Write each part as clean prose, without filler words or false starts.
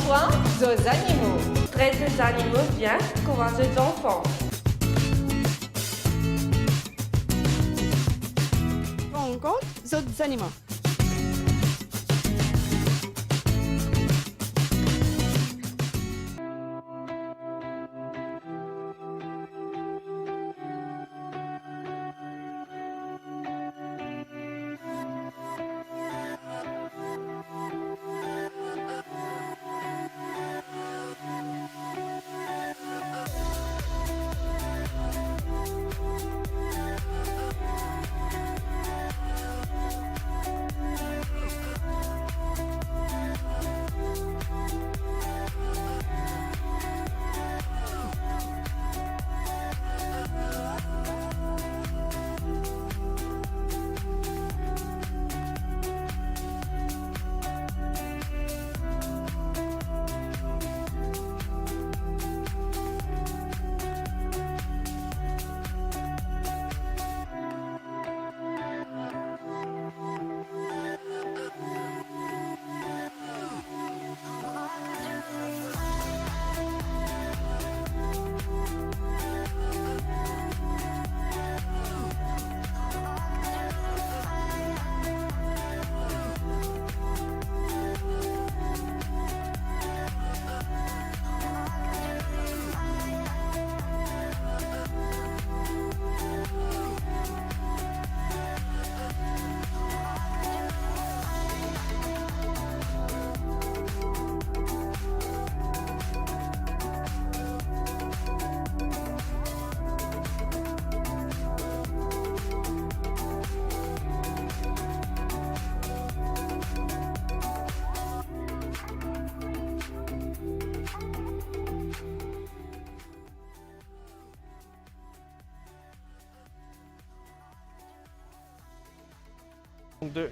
soin aux animaux. Traite les animaux bien, courage les enfants. Rencontre d'autres animaux.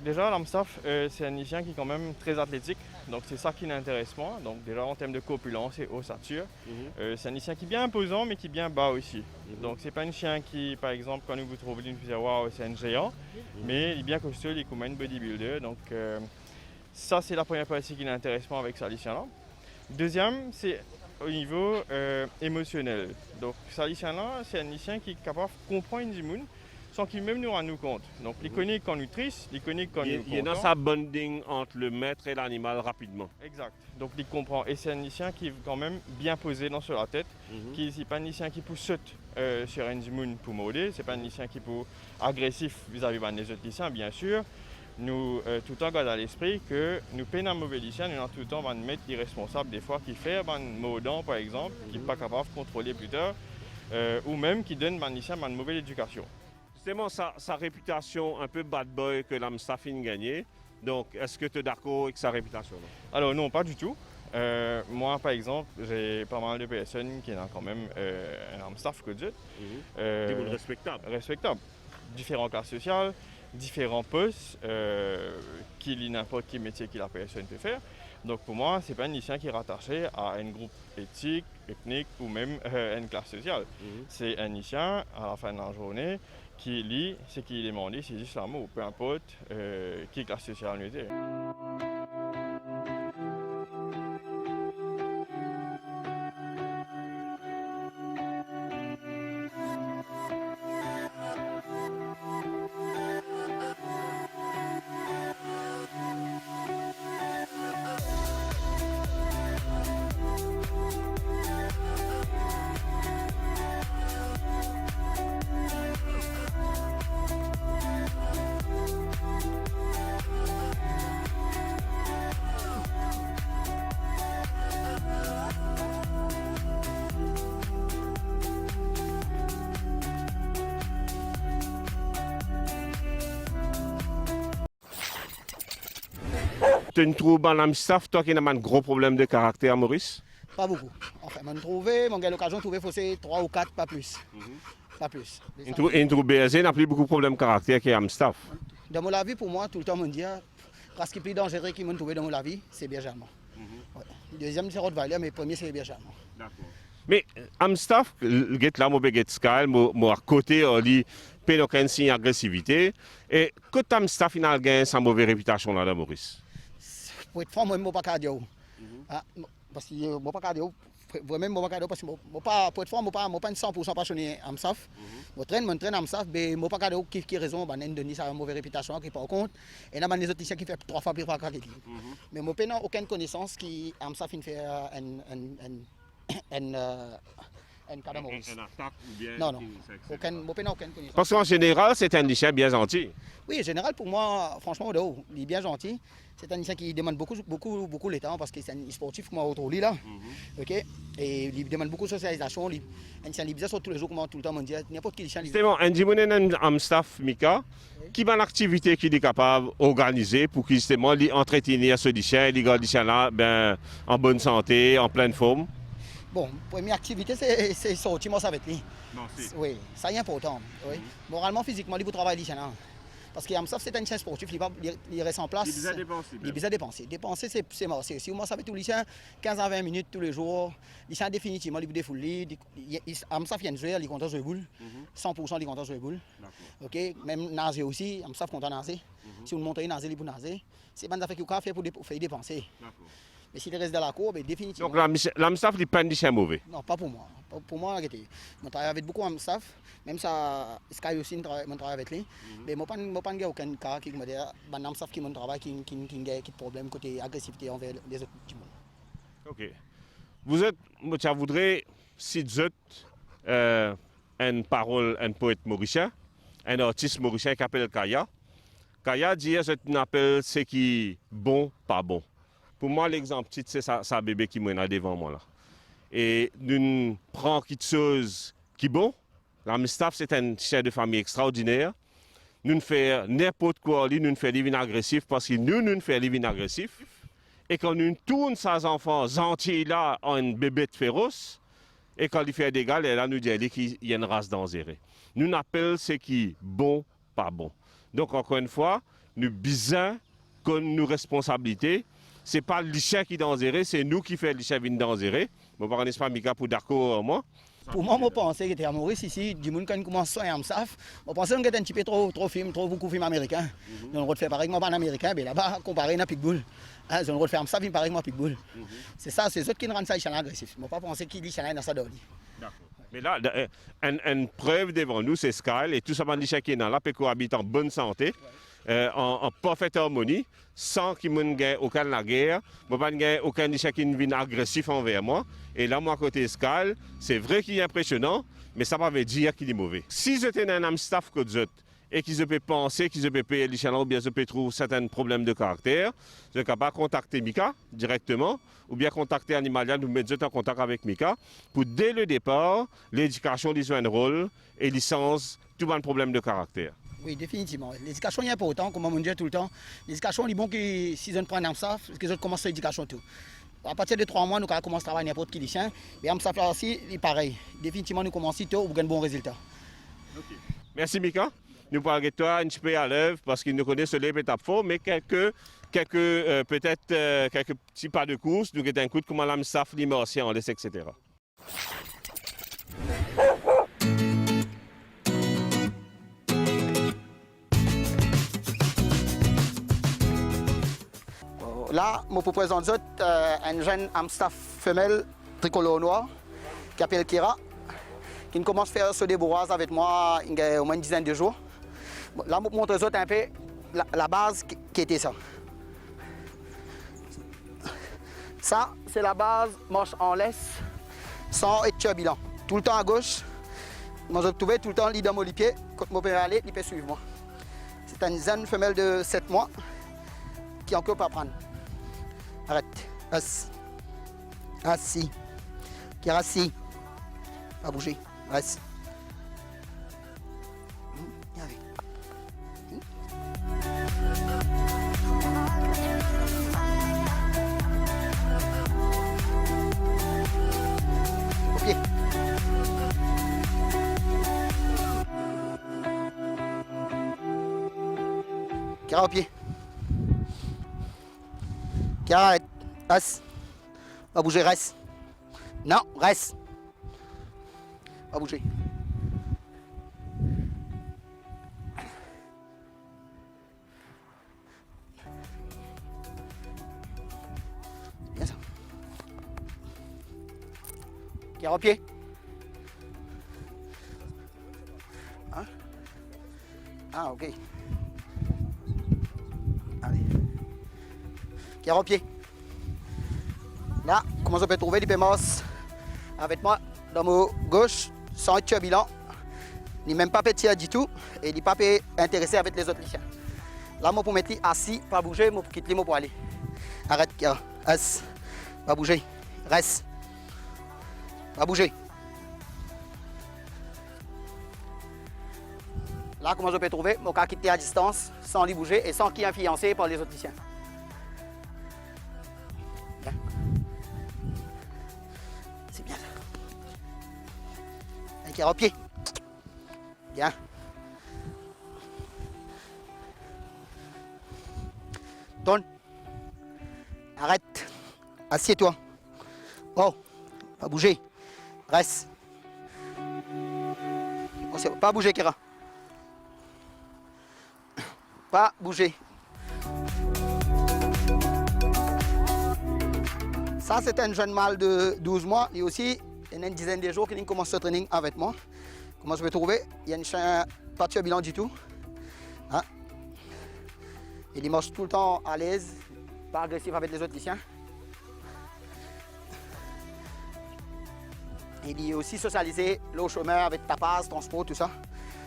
Déjà, l'Amstaff, c'est un lycéen qui est quand même très athlétique, donc c'est ça qui l'intéresse moi. Donc déjà en termes de corpulence et ossature, c'est un lycéen qui est bien imposant mais qui est bien bas aussi. Donc c'est pas un chien qui, par exemple, quand nous vous trouvez, vous allez voir, c'est un géant, mais il est bien costaud, il est comme un bodybuilder. Donc ça c'est la première partie qui l'intéresse moi avec ce lycéen-là. Deuxième, c'est au niveau émotionnel. Donc ce lycéen-là, c'est un lycéen qui est capable de comprendre du monde sans qu'il même nous rende compte. Donc, il connaît quand nous triste, il connaît quand nous il est dans sa bonding entre le maître et l'animal rapidement. Exact. Donc, il comprend. Et c'est un lycéen qui est quand même bien posé dans sur la tête. Qui n'est pas un lycéen qui peut sauter sur un monde pour morder. C'est pas un lycéen qui peut agressif vis-à-vis des autres lycéens, bien sûr. Nous, tout le temps, garde à l'esprit que nous peinons un mauvais lycéen, nous, tout le temps, on mettre irresponsable des fois qui fait un mordant, par exemple, qui n'est pas capable de contrôler plus tard, ou même qui donne un lycéen une mauvaise éducation. Justement, sa réputation un peu bad boy que l'Amstaff a gagné. Donc, est-ce que tu es d'accord avec sa réputation là? Alors non, pas du tout. Moi, par exemple, j'ai pas mal de personnes qui ont quand même un Amstaff que Dieu. Respectable. Différentes classes sociales, différents postes, qui lit n'importe quel métier que la personne peut faire. Donc pour moi, ce n'est pas un lycéen qui est rattaché à un groupe éthique, ethnique ou même à une classe sociale. C'est un lycéen, à la fin de la journée, qui lit ce qu'il est demandé, c'est juste l'amour, peu importe quelle classe sociale on était. Tu trouves dans l'Amstaff, toi qui as un gros problème de caractère, Maurice? Pas beaucoup. Enfin, j'ai l'occasion de trouver fossé 3 ou 4, pas plus. Pas plus. Et tu trouves BSG n'a plus beaucoup de problèmes de caractère qu'Amstaff? Dans mon avis, pour moi, tout le temps, on dit, parce que le plus dangereux qui m'a trouvé dans mon avis, c'est berger allemand. Ouais. Deuxième, c'est Rottweiler, mais premier, c'est berger allemand. D'accord. Mais Amstaff, get là, mon get scal, mon à côté, on dit, pas aucun signe d'agressivité. Et que Amstaff, il a gagné sa mauvaise réputation là, Maurice? Pour être franc, moi, je ne peux pas dire. Parce que je ne pas regarder, vraiment, je ne pas regarder parce que pour être franc, je ne suis pas 100% passionné en MSAF. Je traîne en MSAF, mais je ne pas regarder qui raison, je donne ça une mauvaise réputation, qui par contre, et il y a des autres qui font 3 fois plus fort que lui. Mais je n'ai aucune connaissance qui MSAF fait un cas de Maurice. attaque ou bien. Non, non, aucune connaissance. Parce qu'en général, c'est un lycéen bien gentil. Oui, en général, pour moi, franchement, il est bien gentil. C'est un lycéen qui demande beaucoup le temps parce que c'est un sportif comme autour de lui là. Ok? Et il demande beaucoup de socialisation. Un lycéen qui sort tous les jours, comme tout le temps, mondial. N'importe quel lycéen. Justement, un Dimounen en staff, Mika, qui va l'activité qu'il est capable d'organiser pour qu'il justement entretenir ce lycéen, les gars là, ben, en bonne santé, en pleine forme. Bon, première activité, c'est sortir avec lui. Non, Oui, ça est important. Oui. Moralement, physiquement, il faut travailler lycéen. Parce que c'est un lycéen sportif, il reste en place. Il a dépensé. Il a dépensé. Dépenser, c'est mort. Si on savait tout lycéen, 15 à 20 minutes tous les jours, lycéen définitivement, il peut défouler. Amsaf vient de jouer, il est content de jouer boule. 100% il est content de jouer boule. Ok, même nager aussi, Amsaf content de nager. Si on montre nager, il peut nager. C'est pas une affaire qu'il a fait pour faire dépenser. Mais s'il reste dans la cour, ben, définitivement. Donc l'AMSAF n'est pas un lycéen mauvais. Non, pas pour moi. Pour moi, arrêtez. Je travaille avec beaucoup de staff. Même ça, Sky aussi, je travaille avec lui. Mais je n'ai pas aucun cas qui me dit que les staff qui me travaille, qui a problème côté agressivité envers les autres du monde. Ok. Vous êtes, je voudrais, si vous êtes une parole, un poète mauricien, un artiste mauricien qui s'appelle Kaya. Kaya dit que c'est un appel, c'est qui est bon, pas bon. Pour moi, l'exemple petit, c'est ça bébé qui mène devant moi là. Et nous prenons quelque chose qui est bon. L'Amstaff, c'est un chef de famille extraordinaire. Nous faisons n'importe quoi, nous faisons des vins agressifs parce que nous faisons des vins agressifs. Et quand nous tournons ces enfants entiers là en un bébé féroce, et quand il fait des dégâts, là, nous disons qu'il y a une race dangereuse. Nous appelons ce qui est bon, pas bon. Donc, encore une fois, nous bisons comme nos responsabilités. Ce n'est pas le lycée qui est dangereux, c'est nous qui faisons le lycée dangereux. Je ne sais pas Mika pour d'accord moi. Pour moi, je pensais que c'était à Maurice ici, du monde qui commence à MSAF. Je pensais que c'était un petit peu trop beaucoup de films américains. On refait pareil que en américain, mais là-bas, comparé à Pitbull. On refait MSAF, il paraît que Pitbull. C'est ça, c'est eux qui rendent ça agressif. Je ne pas pensé qu'il y a dans ça. Mais là, une preuve devant nous, c'est Sky, et tout ça, les qui est là, peut cohabiter en bonne santé, en parfaite harmonie, sans qu'il n'y ait aucun la guerre, aucun qui vienne agressif envers moi. Et là, moi, côté Sky, c'est vrai qu'il est impressionnant, mais ça ne veut pas dire qu'il est mauvais. Si j'étais un homme staff que vous et qu'ils peuvent penser qu'ils peuvent payer les chaînes, ou bien ils peuvent trouver certains problèmes de caractère, je suis capable de contacter Mika directement, ou bien contacter Animalia, nous mettre en contact avec Mika, pour dès le départ, l'éducation joue un rôle et licence tout un problème de caractère. Oui, définitivement. L'éducation est importante, comme on dit tout le temps. L'éducation est bon que si on prend un SAF, que les autres commencent l'éducation tout. À partir de 3 mois, nous commençons à travailler n'importe qui lycéen. Mais en SAF là aussi, il est pareil. Définitivement, nous commençons tôt pour gagner un bon résultat. Okay. Merci Mika. Nous parlons de toi un petit peu à l'œuvre parce qu'il nous connaît ce livre étape fort, mais quelques petits pas de course, nous avons un coup de comment l'âme SAF, l'immersion, en laisse, etc. Là, je vous présente un jeune Amstaff femelle tricolore noir qui s'appelle Kira, qui commence à faire ce débourrage avec moi il y a au moins une dizaine de jours. Là, je vous montre un peu la base qui était ça. Ça, c'est la base marche en laisse, sans être turbulent. Tout le temps à gauche. Moi, je trouve tout le temps l'idée dans mon pied. Quand je peux aller, il peut suivre moi. C'est une jeune femelle de 7 mois qui est encore pas prendre. Arrête. Assis. Assis. Qui est assis. Pas bouger. Reste. Ok. Kira au pied. Kira, arrête. Reste. Va bouger, reste. Non, reste. Va bouger. Bien ça. Qui pied. Hein? Ah, ok. Allez. Qui pied. Là, comment je peux trouver les paiements avec moi dans mon gauche, sans être turbulent, ni même pas petit du tout, et il n'est pas intéressé avec les autres lycéens. Là, moi pour mettre assis, pas bouger, moi pour quitter moi pour aller. Arrête, reste, pas bouger, reste, pas bouger. Là, comment je peux trouver, mon cas quitter à distance, sans lui bouger et sans qu'il soit influencé par les autres lycéens. Bien. C'est bien ça. Un qui est au pied. Bien. Tourne. Arrête. Assieds-toi. Oh, pas bouger. Reste. Oh, c'est pas bouger, Kira. Pas bouger. Ça, c'est un jeune mâle de 12 mois. Et aussi, il y a une dizaine de jours qu'il commence ce training avec moi. Comment je vais trouver? Il y a une chien pas turbulent du tout. Hein? Il marche tout le temps à l'aise, pas agressif avec les autres lycéens. Il est aussi socialisé, l'eau chômeur avec tapas, transport, tout ça.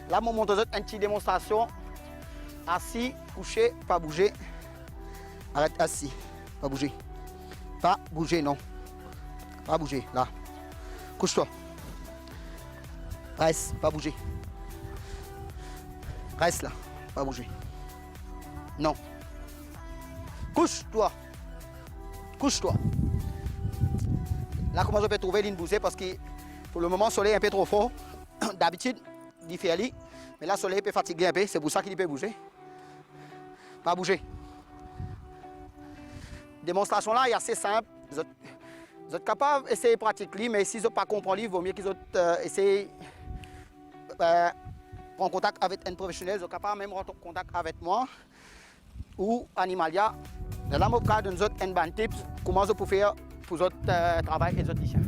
Là, je montre une petite démonstration. Assis, couché, pas bouger. Arrête, assis, pas bouger. Pas bouger, non. Pas bouger, là. Couche-toi. Reste, pas bouger. Reste là, pas bouger. Non. Couche-toi. Couche-toi. Là, comment je peux trouver l'une bousée parce que pour le moment, le soleil est un peu trop fort. D'habitude, il fait aller. Mais là, le soleil peut fatiguer un peu. C'est pour ça qu'il peut bouger. Pas bouger. Démonstration là, est assez simple. Vous êtes capable d'essayer de pratiquer, mais si vous n'avez pas compris, il vaut mieux qu'ils essayent de prendre contact avec un professionnel. Vous êtes capable même de prendre contact avec moi ou Animalia. Dans la cas de nous autres, un bon tips, comment vous pouvez faire pour votre travail et votre lycéens.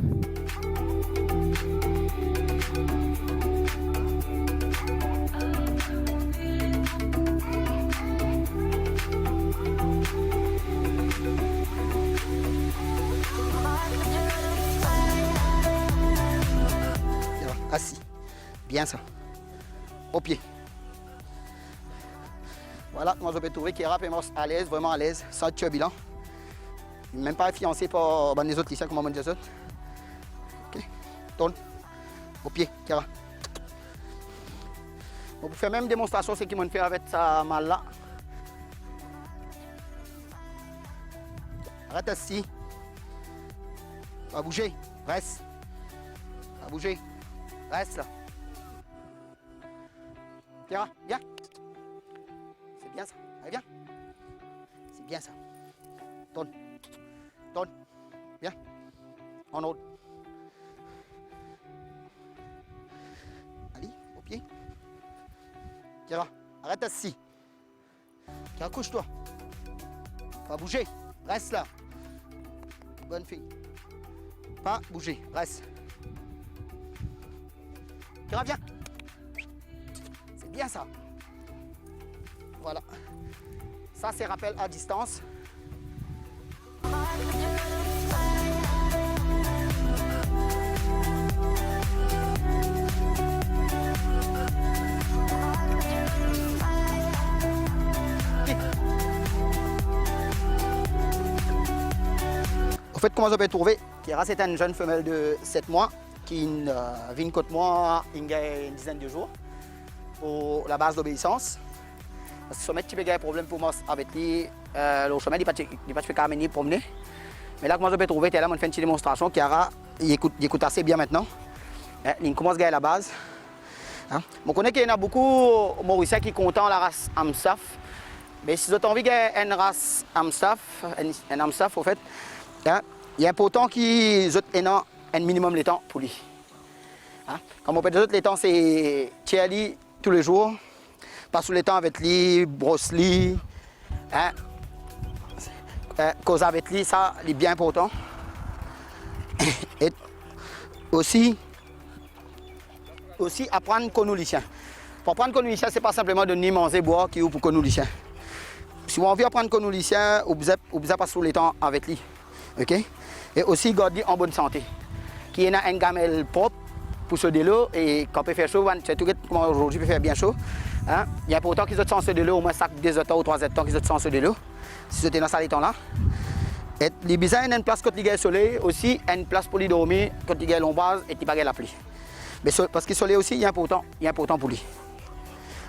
Assis. Bien ça. Au pied. Voilà comment je peux trouver qu'il est à l'aise, vraiment à l'aise, sans être turbulent. Même pas fiancé par les autres lycéens, comme on dit ça. Ok. Tourne. Au pied, Kira. On peut faire même une démonstration, c'est qu'ils m'ont fait avec sa malle là. Arrête assis. Pas bouger. Reste. Pas bouger. Reste là. Kira, viens. C'est bien ça. Allez, viens. C'est bien ça. Tourne. Tourne. Viens. En haut. Allez, au pied. Kira, arrête assis. Kira, couche-toi. Pas bouger. Reste là. Bonne fille. Pas bouger. Reste. Kira, viens. C'est bien ça. Voilà. Ça, c'est rappel à distance. En fait, comment je peux trouver? Kira, c'est une jeune femelle de 7 mois qui vient contre moi il y a une dizaine de jours pour la base d'obéissance. Parce que si on a un petit problème pour moi avec lui, le chemin, il n'est pas fait amener promener. Mais là, comment je peux trouver? Là, on fait une petite démonstration. Kira, il écoute assez bien maintenant. Il commence à gagner la base. On connaît qu'il y en a beaucoup de Mauriciens qui sont contents de la race Amstaff. Mais si vous avez envie de gagner une race Amstaff, un Amstaff, en fait, il est important qu'ils aient un minimum de temps pour lui. Comme on peut dire, les temps, c'est tirer tous les jours. Passer le temps avec lui, brosse lui, causer avec lui, ça c'est bien important. Et aussi apprendre qu'on nous lycéens. Pour apprendre qu'on nous lycéens, ce n'est pas simplement de ni manger, boire qui ou pour qu'on nous lycéens. Si on veut apprendre qu'on nous lycéens, on besoin passer tout le temps avec lui. Ok? Et aussi garder en bonne santé. Qui est une gamelle propre pour se de l'eau et quand on peut faire chaud, c'est tout comme aujourd'hui, peut faire bien chaud. Hein? Il y a pourtant qu'ils ont sens de l'eau, au moins 2 heures ou 3 heures qu'ils ont sens de l'eau. Si c'était dans ce temps-là. Et les besoins, il y a une place quand il y a le soleil, aussi une place pour lui dormir quand il y a l'ombrage et qu'il n'y a pas la pluie. Mais parce que le soleil aussi, il est important pour lui.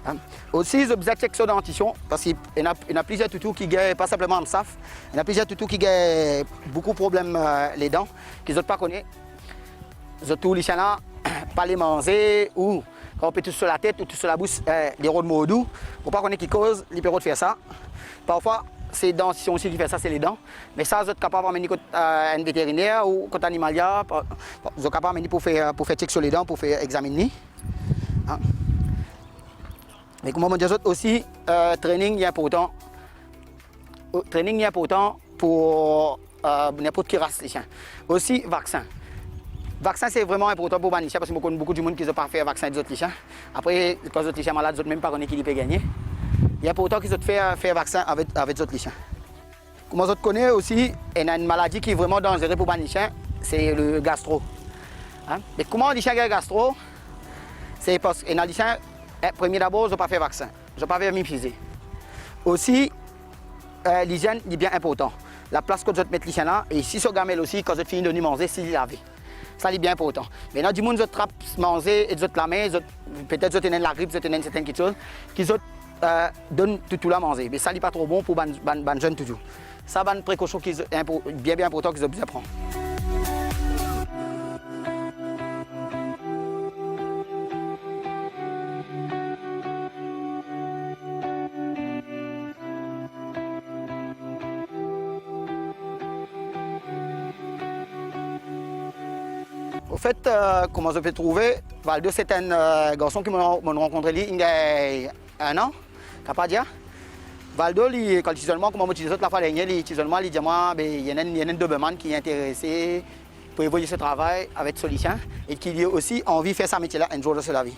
Hein? Aussi, ils ont besoin de checker sa dentition parce qu'il y a plusieurs toutous qui ont pas simplement un saf, il y a plusieurs toutous qui ont beaucoup de problèmes les dents, qu'ils n'ont pas connu. Les autres les chiens là, pas les manger ou quand on peut tout sur la tête ou tout sur la bouche, des rôles mots doux, pour pas connaître qui cause, les pérodes de faire ça. Parfois, c'est les dents aussi qui fait ça, c'est les dents. Mais ça, vous êtes capable d'amener un vétérinaire ou un animalia, vous êtes capable d'amener pour faire check sur les dents, pour faire examiner. Hein? Mais comme on dit aussi, training est important. Training est important pour n'importe quelle race les chiens. Aussi, vaccin. Vaccin, c'est vraiment important pour les chiens parce que je connais beaucoup de monde qui n'ont pas fait vaccin des autres chiens. Après, quand les autres chiens malades, ils n'ont même pas connu qui peut gagner. Il est important qu'ils aient fait vaccin avec les autres chiens. Comme vous connaissez aussi, il y a une maladie qui est vraiment dangereuse pour les chiens, c'est le gastro. Hein? Mais comment les chiens ont gastro? C'est parce que les chiens, premier d'abord, ils n'ont pas fait vaccin, ils n'ont pas fait myophiser. Aussi, l'hygiène est bien important. La place que vous mettez les chiens là, et si ce gamelle aussi, quand vous fini de manger, c'est laver. Ça c'est bien important. Maintenant, du monde qui trappe manger et qui la main, peut-être qu'ils ont la grippe, ils ont certaines choses, qu'ils donnent tout la manger. Mais ça n'est pas trop bon pour les jeunes toujours. Ça, c'est une précaution qui est bien important qu'ils ont besoin de prendre. Au fait, comment je peux trouver, Valdo c'est un garçon qui m'a rencontré il y a 1 an, Capadia. Valdo, quand il seulement, comme on dit la fois dernière, il dit moi, il y a un Doberman qui est intéressé pour évoluer ce travail avec Solicien et qui a aussi envie de faire ce métier-là un jour de sa vie.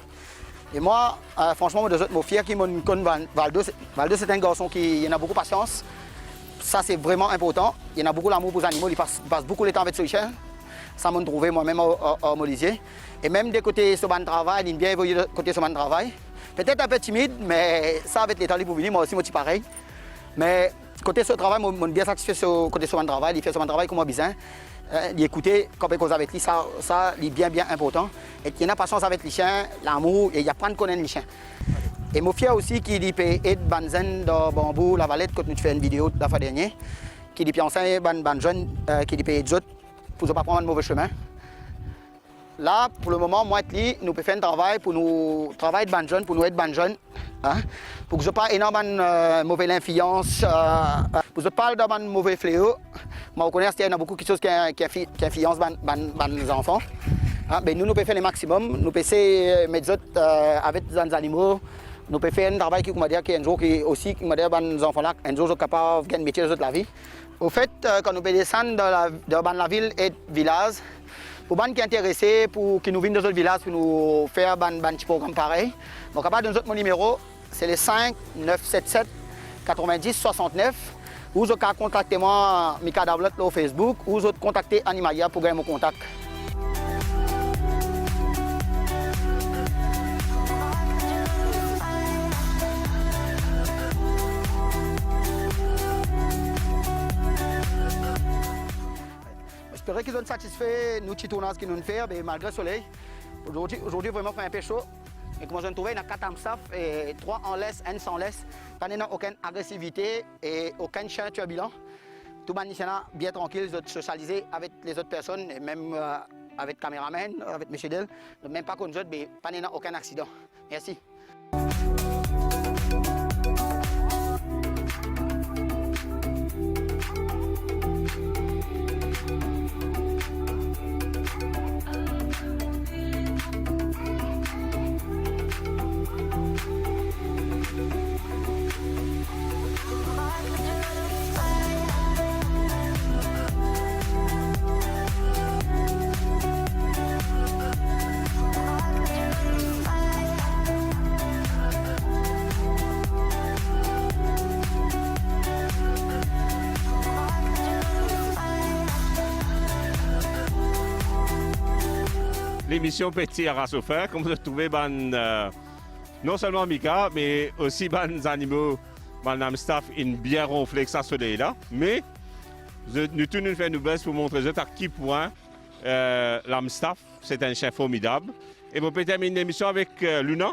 Et moi, franchement, je suis fier qu'il me connaisse Valdo. Valdo c'est un garçon qui a beaucoup de patience. Ça c'est vraiment important. Il a beaucoup d'amour pour les animaux, il passe beaucoup de temps avec Solicien. Ça m'a trouvé moi-même au Molisier. Et même des côtés sur le travail, il bien évolué côté sur le travail. Peut-être un peu timide, mais ça avec les temps pour venir, moi aussi, moi je suis pareil. Mais côté sur le travail, je suis bien satisfait côté sur le travail. Il fait son travail comme moi besoin. Il écouter, quand on cause avec lui, ça est bien important. Et il y a patience avec les chiens, l'amour, et il y a pas de connaître les chiens. Et je suis fier aussi qu'il peut aider Banzen dans Bambou, la Valette, quand nous faisons une vidéo la fois dernière, qui peut enseigner les jeunes, qui peut aider les autres pour ne pas prendre un mauvais chemin. Là, pour le moment, moi et lui, nous pouvons faire un travail pour nous travailler de jeunes, pour nous aider les jeunes, hein, pour que je ne pas énormément de mauvaise influence, pour que je parle de mauvais fléaux. Moi, je connais qu'il y a beaucoup de choses qui influencent les enfants. Hein, mais nous pouvons faire le maximum, nous pouvons essayer de mettre avec les animaux, nous pouvons faire un travail qui m'a dit qu'un jour aussi, les enfants là, un jour, sont capables de gagner un métier de la vie. Au fait, quand nous descendons dans la ville et le village, pour les gens qui sont intéressés, pour qu'ils nous viennent dans d'autres villages pour nous faire un petit programme pareil, donc à part de mon numéro, c'est le 5 977 90 69. Ou vous pouvez contacter moi, Mika Davlot, au Facebook, ou vous pouvez contacter Animalia pour gagner mon contact. J'espère qu'ils sont satisfaits de nos petits tournages qu'ils nous font, malgré le soleil. Aujourd'hui, vraiment, il fait un peu chaud. Et comme je l'ai trouvé, il y a 4 amstaff et 3 en laisse, 1 sans laisse. Il n'y a aucune agressivité et aucun chien turbulent. Tout le monde est bien tranquille, de socialiser avec les autres personnes, et même avec le caméraman, avec M. Del. Même pas qu'on mais il n'y a aucun accident. Merci. l'émission Petit à race au fer, comme vous trouvez non seulement Mika, mais aussi les animaux, les staff, une bien ronflée que ça soleil là. Mais nous tous nous faisons nous baisse pour montrer à qui point l'Amstaff, c'est un chien formidable. Et on peut terminer l'émission avec Luna.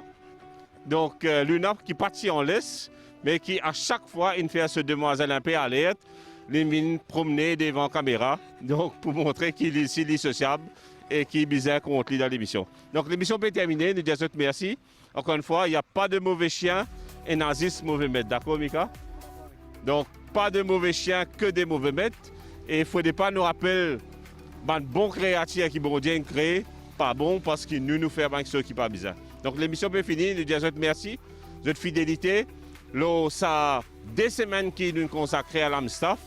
Donc Luna qui partit en laisse, mais qui à chaque fois, il fait ce demoiselle un peu à l'aide, il vient promener devant la caméra, donc pour montrer qu'il est ici sociable et qu'il est bizarre contre lui dans l'émission. Donc l'émission peut terminer, nous disons merci. Encore une fois, il n'y a pas de mauvais chien et nazis mauvais maître. D'accord, Mika? Donc pas de mauvais chiens, que des mauvais maîtres. Et il ne faudrait pas nous rappeler un bon créateur qui est créé, pas bon parce qu'il nous fait avec ceux qui ne sont pas bizarres. Donc l'émission peut finir, nous disons merci, votre fidélité. Là, ça des semaines qui nous consacrent à l'Amstaff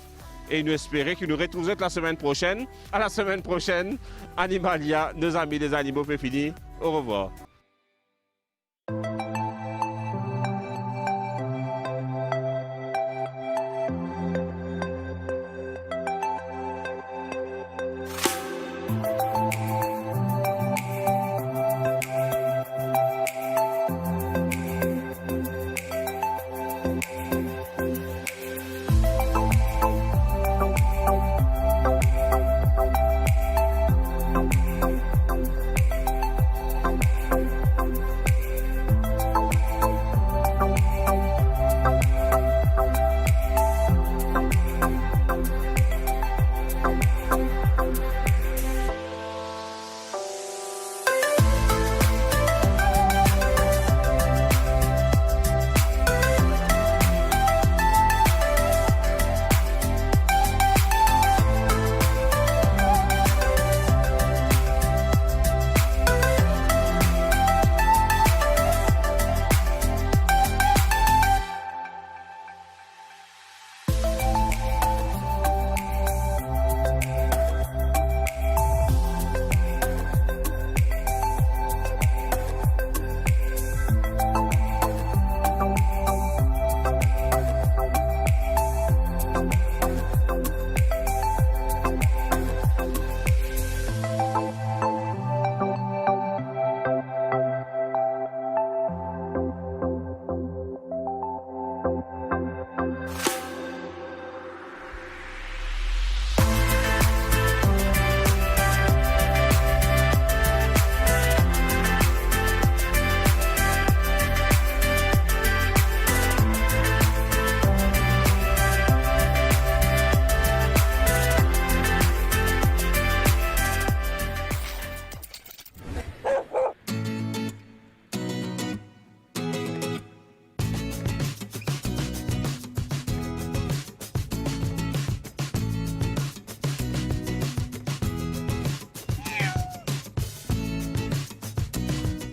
et nous espérons que nous retrouverons la semaine prochaine. À la semaine prochaine, Animalia, nos amis des animaux peut finir. Au revoir.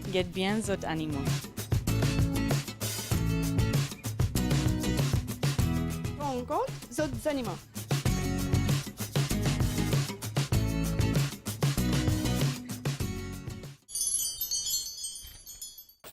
Guette bien les autres animaux. Prends en compte les autres animaux.